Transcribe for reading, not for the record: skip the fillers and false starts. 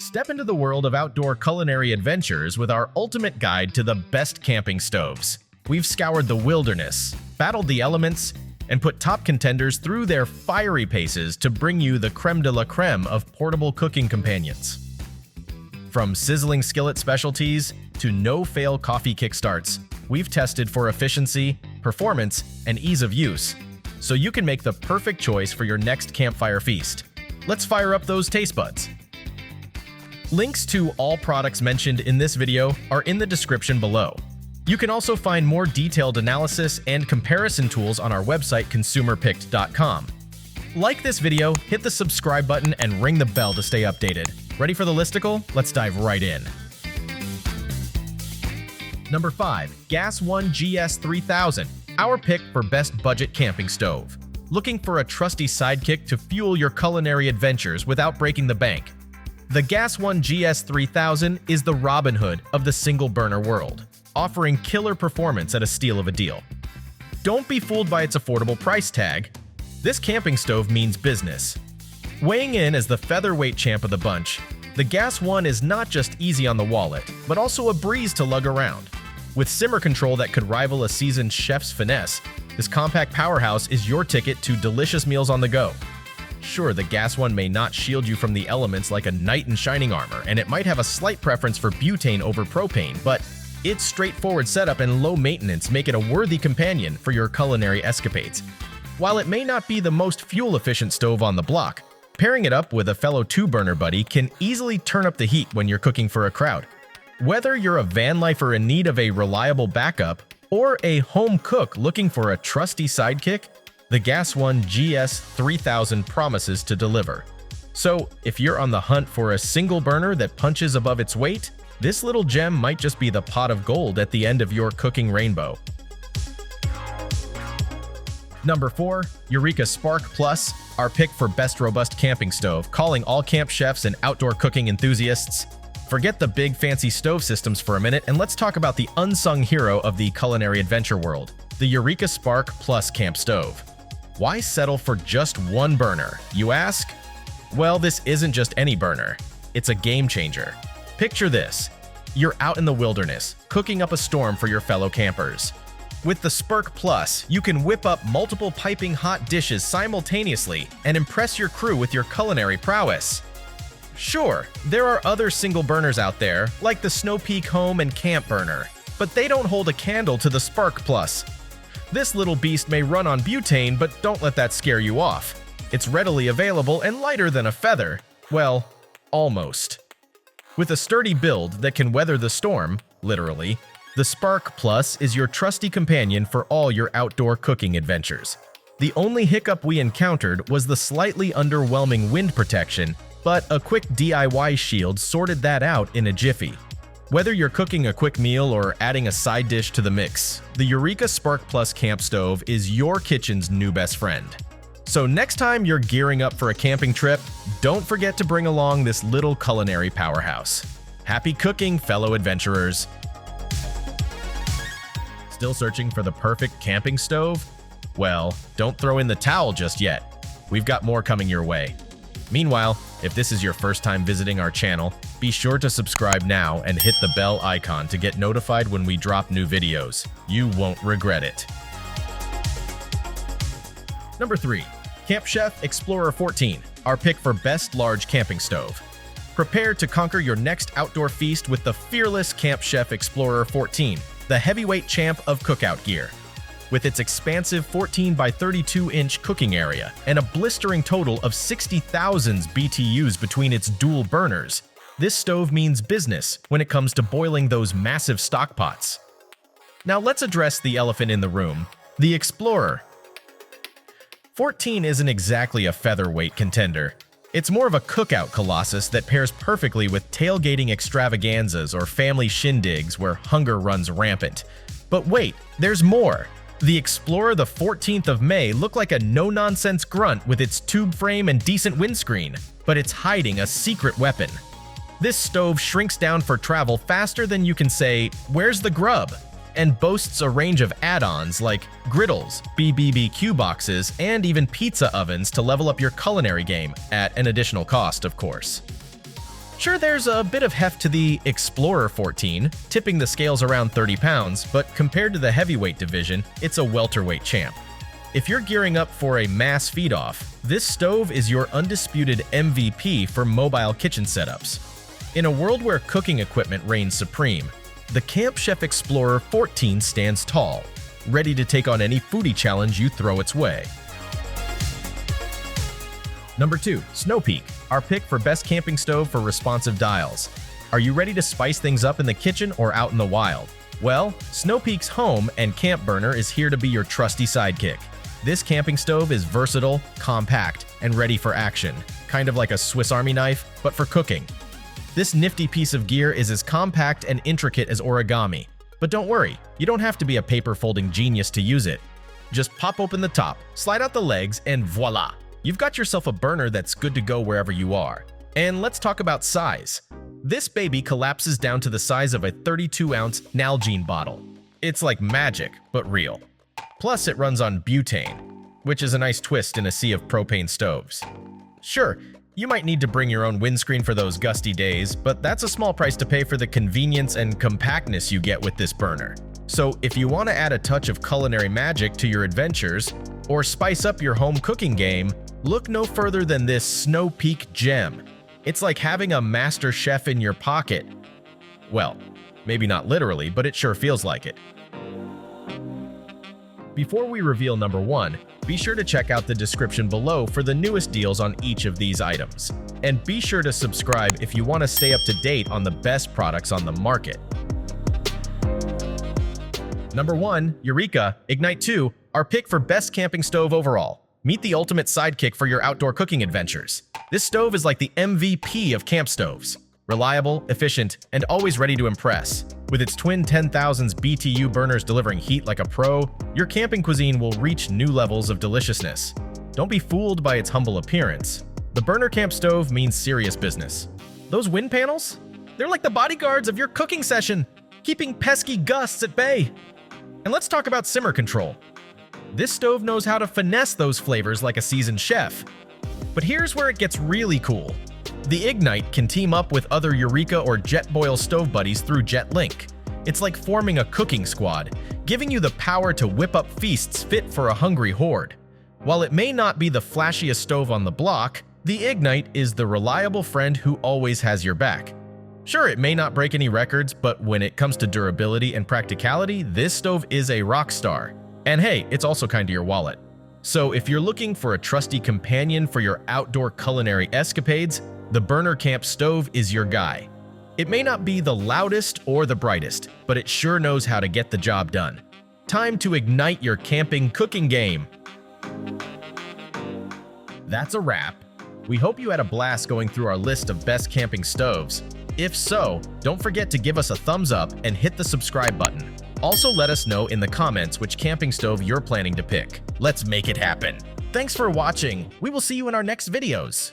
Step into the world of outdoor culinary adventures with our ultimate guide to the best camping stoves. We've scoured the wilderness, battled the elements, and put top contenders through their fiery paces to bring you the creme de la creme of portable cooking companions. From sizzling skillet specialties to no-fail coffee kickstarts, we've tested for efficiency, performance, and ease of use, so you can make the perfect choice for your next campfire feast. Let's fire up those taste buds. Links to all products mentioned in this video are in the description below. You can also find more detailed analysis and comparison tools on our website consumerpicked.com. Like this video, hit the subscribe button, and ring the bell to stay updated. Ready for the listicle? Let's dive right in. Number 5. Gas One GS3000, our pick for best budget camping stove. Looking for a trusty sidekick to fuel your culinary adventures without breaking the bank? The Gas One GS3000 is the Robin Hood of the single-burner world, offering killer performance at a steal of a deal. Don't be fooled by its affordable price tag. This camping stove means business. Weighing in as the featherweight champ of the bunch, the Gas One is not just easy on the wallet, but also a breeze to lug around. With simmer control that could rival a seasoned chef's finesse, this compact powerhouse is your ticket to delicious meals on the go. Sure, the Gas One may not shield you from the elements like a knight in shining armor, and it might have a slight preference for butane over propane, but its straightforward setup and low maintenance make it a worthy companion for your culinary escapades. While it may not be the most fuel-efficient stove on the block, pairing it up with a fellow two-burner buddy can easily turn up the heat when you're cooking for a crowd. Whether you're a van lifer in need of a reliable backup or a home cook looking for a trusty sidekick, the Gas One GS3000 promises to deliver. So, if you're on the hunt for a single burner that punches above its weight, this little gem might just be the pot of gold at the end of your cooking rainbow. Number 4. Eureka SPRK Plus, our pick for best robust camping stove, calling all camp chefs and outdoor cooking enthusiasts. Forget the big fancy stove systems for a minute and let's talk about the unsung hero of the culinary adventure world, the Eureka SPRK Plus camp stove. Why settle for just one burner, you ask? Well, this isn't just any burner. It's a game changer. Picture this. You're out in the wilderness, cooking up a storm for your fellow campers. With the SPRK Plus, you can whip up multiple piping hot dishes simultaneously and impress your crew with your culinary prowess. Sure, there are other single burners out there, like the Snow Peak Home and Camp Burner, but they don't hold a candle to the SPRK Plus. This little beast may run on butane, but don't let that scare you off. It's readily available and lighter than a feather. Well, almost. With a sturdy build that can weather the storm, literally, the SPRK Plus is your trusty companion for all your outdoor cooking adventures. The only hiccup we encountered was the slightly underwhelming wind protection, but a quick DIY shield sorted that out in a jiffy. Whether you're cooking a quick meal or adding a side dish to the mix, the Eureka SPRK Plus camp stove is your kitchen's new best friend. So next time you're gearing up for a camping trip, don't forget to bring along this little culinary powerhouse. Happy cooking, fellow adventurers! Still searching for the perfect camping stove? Well, don't throw in the towel just yet. We've got more coming your way. Meanwhile, if this is your first time visiting our channel, be sure to subscribe now and hit the bell icon to get notified when we drop new videos. You won't regret it. Number 3. Camp Chef Explorer 14, our pick for best large camping stove. Prepare to conquer your next outdoor feast with the fearless Camp Chef Explorer 14, the heavyweight champ of cookout gear. With its expansive 14 by 32-inch cooking area and a blistering total of 60,000 BTUs between its dual burners, this stove means business when it comes to boiling those massive stock pots. Now let's address the elephant in the room, the Explorer. 14 isn't exactly a featherweight contender. It's more of a cookout colossus that pairs perfectly with tailgating extravaganzas or family shindigs where hunger runs rampant. But wait, there's more! The Explorer the 14th of May looked like a no-nonsense grunt with its tube frame and decent windscreen, but it's hiding a secret weapon. This stove shrinks down for travel faster than you can say, "Where's the grub?" and boasts a range of add-ons like griddles, BBQ boxes, and even pizza ovens to level up your culinary game, at an additional cost, of course. Sure, there's a bit of heft to the Explorer 14, tipping the scales around 30 pounds, but compared to the heavyweight division, it's a welterweight champ. If you're gearing up for a mass feed-off, this stove is your undisputed MVP for mobile kitchen setups. In a world where cooking equipment reigns supreme, the Camp Chef Explorer 14 stands tall, ready to take on any foodie challenge you throw its way. Number 2. Snow Peak, our pick for best camping stove for responsive dials. Are you ready to spice things up in the kitchen or out in the wild? Well, Snow Peak's home and camp burner is here to be your trusty sidekick. This camping stove is versatile, compact, and ready for action, kind of like a Swiss Army knife, but for cooking. This nifty piece of gear is as compact and intricate as origami. But don't worry, you don't have to be a paper-folding genius to use it. Just pop open the top, slide out the legs, and voila! You've got yourself a burner that's good to go wherever you are. And let's talk about size. This baby collapses down to the size of a 32-ounce Nalgene bottle. It's like magic, but real. Plus, it runs on butane, which is a nice twist in a sea of propane stoves. Sure, you might need to bring your own windscreen for those gusty days, but that's a small price to pay for the convenience and compactness you get with this burner. So if you want to add a touch of culinary magic to your adventures, or spice up your home cooking game, look no further than this Snow Peak gem. It's like having a master chef in your pocket. Well, maybe not literally, but it sure feels like it. Before we reveal number 1, be sure to check out the description below for the newest deals on each of these items. And be sure to subscribe if you want to stay up to date on the best products on the market. Number 1, Eureka Ignite 2, our pick for best camping stove overall. Meet the ultimate sidekick for your outdoor cooking adventures. This stove is like the MVP of camp stoves. Reliable, efficient, and always ready to impress. With its twin 10,000s BTU burners delivering heat like a pro, your camping cuisine will reach new levels of deliciousness. Don't be fooled by its humble appearance. The burner camp stove means serious business. Those wind panels? They're like the bodyguards of your cooking session, keeping pesky gusts at bay. And let's talk about simmer control. This stove knows how to finesse those flavors like a seasoned chef. But here's where it gets really cool. The Ignite can team up with other Eureka or JetBoil stove buddies through JetLink. It's like forming a cooking squad, giving you the power to whip up feasts fit for a hungry horde. While it may not be the flashiest stove on the block, the Ignite is the reliable friend who always has your back. Sure, it may not break any records, but when it comes to durability and practicality, this stove is a rock star. And hey, it's also kind to your wallet. So if you're looking for a trusty companion for your outdoor culinary escapades, the burner camp stove is your guy. It may not be the loudest or the brightest, but it sure knows how to get the job done. Time to ignite your camping cooking game. That's a wrap. We hope you had a blast going through our list of best camping stoves. If so, don't forget to give us a thumbs up and hit the subscribe button. Also, let us know in the comments which camping stove you're planning to pick. Let's make it happen. Thanks for watching. We will see you in our next videos.